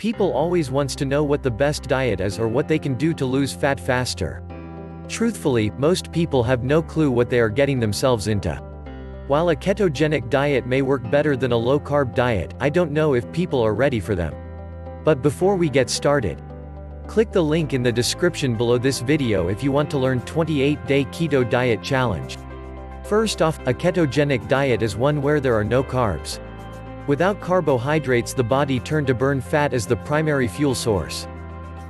People always wants to know what the best diet is or what they can do to lose fat faster. Truthfully, most people have no clue what they are getting themselves into. While a ketogenic diet may work better than a low-carb diet, I don't know if people are ready for them. But before we get started, click the link in the description below this video if you want to learn 28-day keto diet challenge. First off, a ketogenic diet is one where there are no carbs. Without carbohydrates, the body turns to burn fat as the primary fuel source.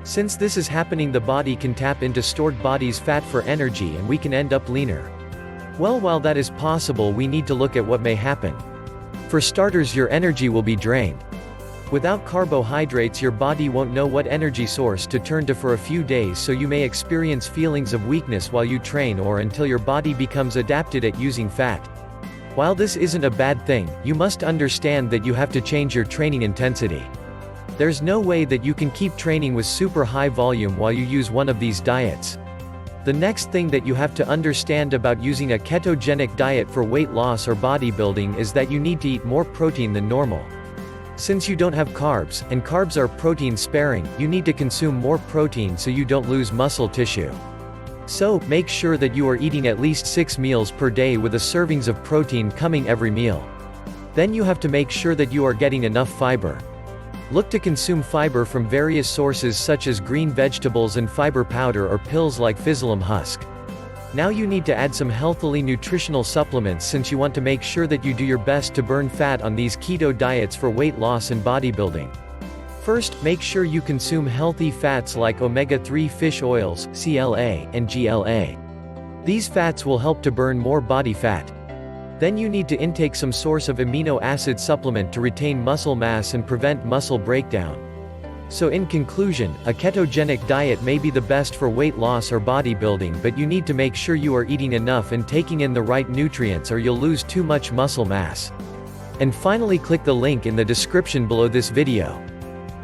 Since this is happening, the body can tap into stored body's fat for energy and we can end up leaner. Well, while that is possible, we need to look at what may happen. For starters, your energy will be drained. Without carbohydrates, your body won't know what energy source to turn to for a few days, so you may experience feelings of weakness while you train or until your body becomes adapted at using fat. While this isn't a bad thing, you must understand that you have to change your training intensity. There's no way that you can keep training with super high volume while you use one of these diets. The next thing that you have to understand about using a ketogenic diet for weight loss or bodybuilding is that you need to eat more protein than normal. Since you don't have carbs, and carbs are protein sparing, you need to consume more protein so you don't lose muscle tissue. So, make sure that you are eating at least 6 meals per day with a servings of protein coming every meal. Then you have to make sure that you are getting enough fiber. Look to consume fiber from various sources such as green vegetables and fiber powder or pills like psyllium husk. Now you need to add some healthily nutritional supplements since you want to make sure that you do your best to burn fat on these keto diets for weight loss and bodybuilding. First, make sure you consume healthy fats like omega-3 fish oils, CLA, and GLA. These fats will help to burn more body fat. Then you need to intake some source of amino acid supplement to retain muscle mass and prevent muscle breakdown. So in conclusion, a ketogenic diet may be the best for weight loss or bodybuilding, but you need to make sure you are eating enough and taking in the right nutrients or you'll lose too much muscle mass. And finally, click the link in the description below this video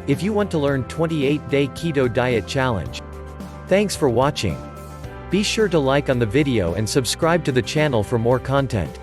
if you want to learn 28-day keto diet challenge. Thanks for watching. Be sure to like on the video and subscribe to the channel for more content.